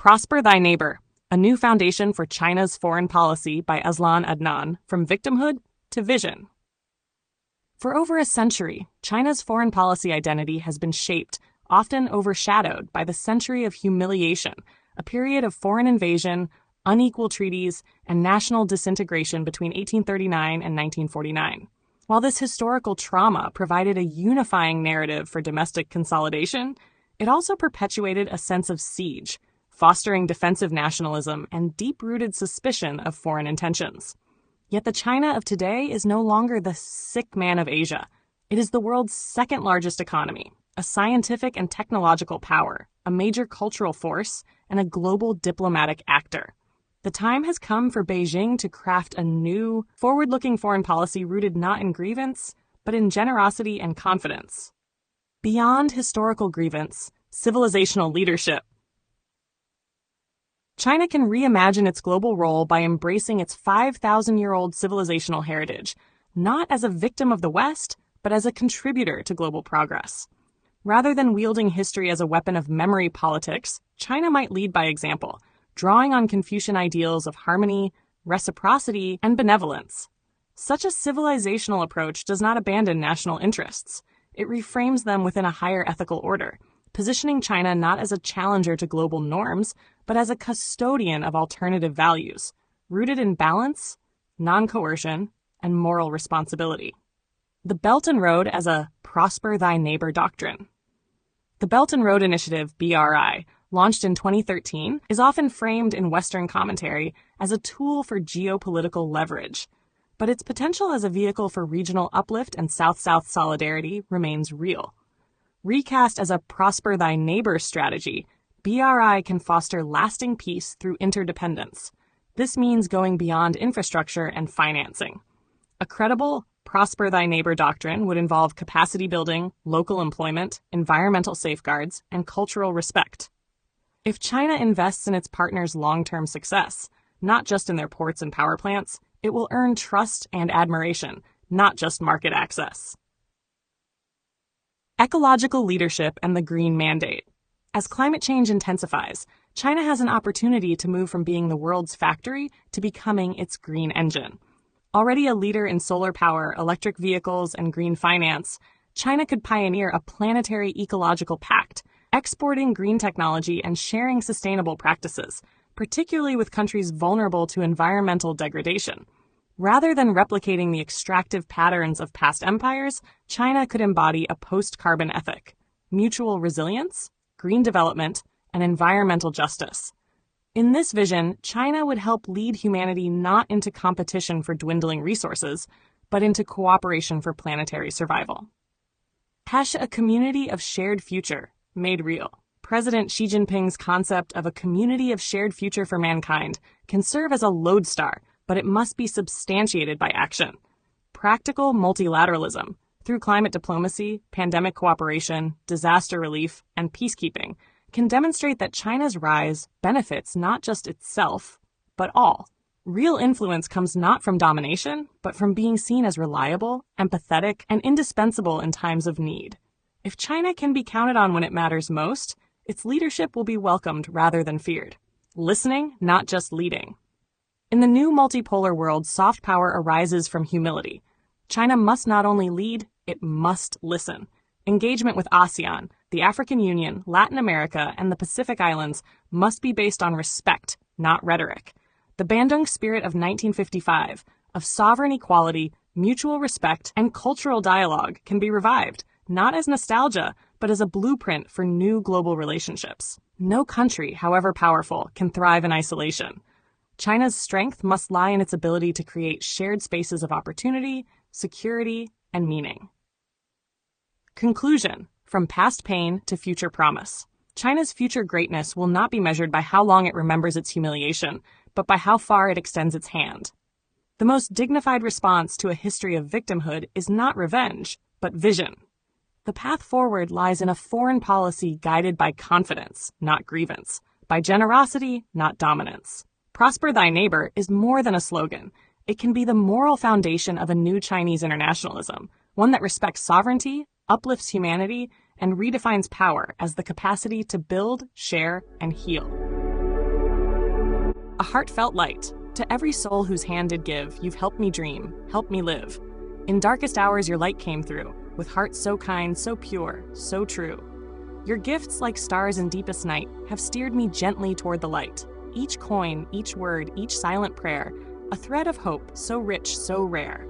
Prosper Thy Neighbour, a new foundation for China's foreign policy by Azian Adnan, from victimhood to vision. For over a century, China's foreign policy identity has been shaped, often overshadowed, by the century of humiliation, a period of foreign invasion, unequal treaties, and national disintegration between 1839 and 1949. While this historical trauma provided a unifying narrative for domestic consolidation, it also perpetuated a sense of siege, fostering defensive nationalism and deep-rooted suspicion of foreign intentions. Yet the China of today is no longer the sick man of Asia. It is the world's second-largest economy, a scientific and technological power, a major cultural force, and a global diplomatic actor. The time has come for Beijing to craft a new, forward-looking foreign policy rooted not in grievance, but in generosity and confidence. Beyond historical grievance, civilizational leadership. China can reimagine its global role by embracing its 5,000-year-old civilizational heritage, not as a victim of the West, but as a contributor to global progress. Rather than wielding history as a weapon of memory politics, China might lead by example, drawing on Confucian ideals of harmony, reciprocity, and benevolence. Such a civilizational approach does not abandon national interests. It reframes them within a higher ethical order, positioning China not as a challenger to global norms, but as a custodian of alternative values, rooted in balance, non-coercion, and moral responsibility. The Belt and Road as a Prosper Thy Neighbour doctrine. The Belt and Road Initiative, BRI, launched in 2013, is often framed in Western commentary as a tool for geopolitical leverage, but its potential as a vehicle for regional uplift and South-South solidarity remains real. Recast as a Prosper Thy Neighbour strategy, BRI can foster lasting peace through interdependence. This means going beyond infrastructure and financing. A credible Prosper Thy Neighbour doctrine would involve capacity building, local employment, environmental safeguards, and cultural respect. If China invests in its partners' long-term success, not just in their ports and power plants, it will earn trust and admiration, not just market access. Ecological leadership and the green mandate. As climate change intensifies, China has an opportunity to move from being the world's factory to becoming its green engine. Already a leader in solar power, electric vehicles, and green finance, China could pioneer a planetary ecological pact, exporting green technology and sharing sustainable practices, particularly with countries vulnerable to environmental degradation. Rather than replicating the extractive patterns of past empires, China could embody a post-carbon ethic, mutual resilience, green development, and environmental justice. In this vision, China would help lead humanity not into competition for dwindling resources, but into cooperation for planetary survival. A community of shared future, made real. President Xi Jinping's concept of a community of shared future for mankind can serve as a lodestar, but it must be substantiated by action. Practical multilateralism, through climate diplomacy, pandemic cooperation, disaster relief, and peacekeeping, can demonstrate that China's rise benefits not just itself, but all. Real influence comes not from domination, but from being seen as reliable, empathetic, and indispensable in times of need. If China can be counted on when it matters most, its leadership will be welcomed rather than feared. Listening, not just leading. In the new multipolar world, soft power arises from humility. China must not only lead, it must listen. Engagement with ASEAN, the African Union, Latin America, and the Pacific Islands must be based on respect, not rhetoric. The Bandung spirit of 1955, of sovereign equality, mutual respect, and cultural dialogue can be revived, not as nostalgia, but as a blueprint for new global relationships. No country, however powerful, can thrive in isolation. China's strength must lie in its ability to create shared spaces of opportunity, security, and meaning. Conclusion. From past pain to future promise. China's future greatness will not be measured by how long it remembers its humiliation, but by how far it extends its hand. The most dignified response to a history of victimhood is not revenge, but vision. The path forward lies in a foreign policy guided by confidence, not grievance, by generosity, not dominance. Prosper Thy Neighbor is more than a slogan. It can be the moral foundation of a new Chinese internationalism, one that respects sovereignty, uplifts humanity, and redefines power as the capacity to build, share, and heal. A heartfelt light. To every soul whose hand did give, you've helped me dream, helped me live. In darkest hours your light came through, with hearts so kind, so pure, so true. Your gifts, like stars in deepest night, have steered me gently toward the light. Each coin, each word, each silent prayer, a thread of hope, so rich, so rare.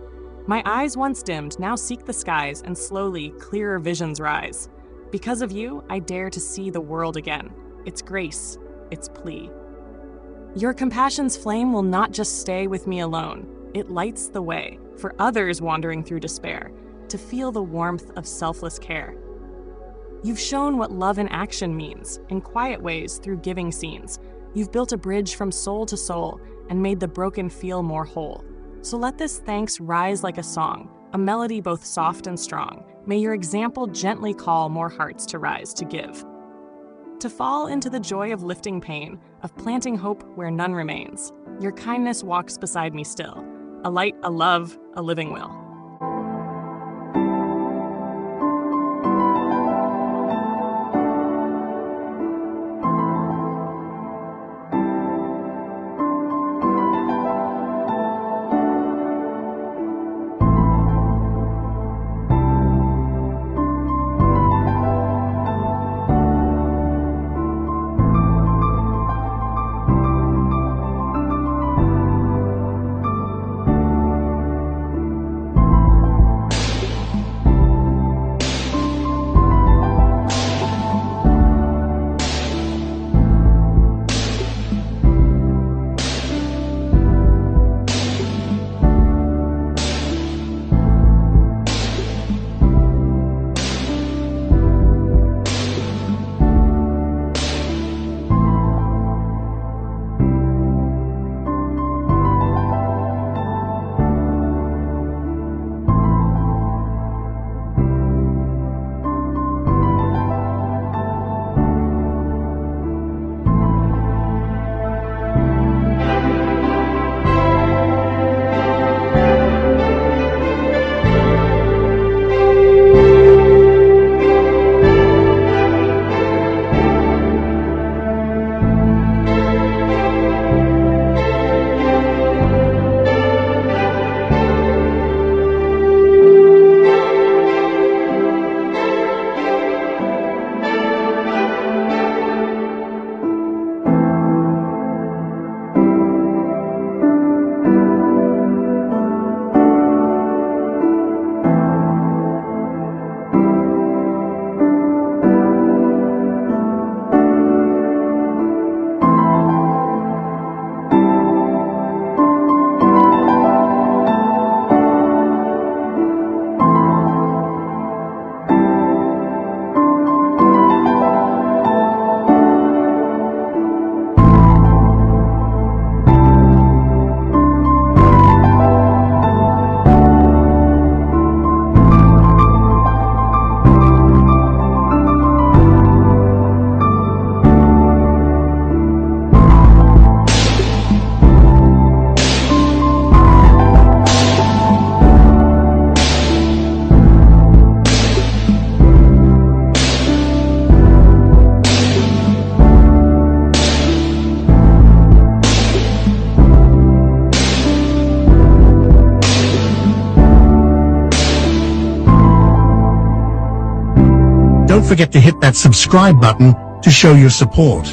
My eyes once dimmed, now seek the skies, and slowly, clearer visions rise. Because of you, I dare to see the world again. Its grace, its plea. Your compassion's flame will not just stay with me alone. It lights the way for others wandering through despair to feel the warmth of selfless care. You've shown what love in action means, in quiet ways through giving scenes. You've built a bridge from soul to soul and made the broken feel more whole. So let this thanks rise like a song, a melody both soft and strong. May your example gently call more hearts to rise to give. To fall into the joy of lifting pain, of planting hope where none remains. Your kindness walks beside me still, a light, a love, a living will. Don't forget to hit that subscribe button to show your support.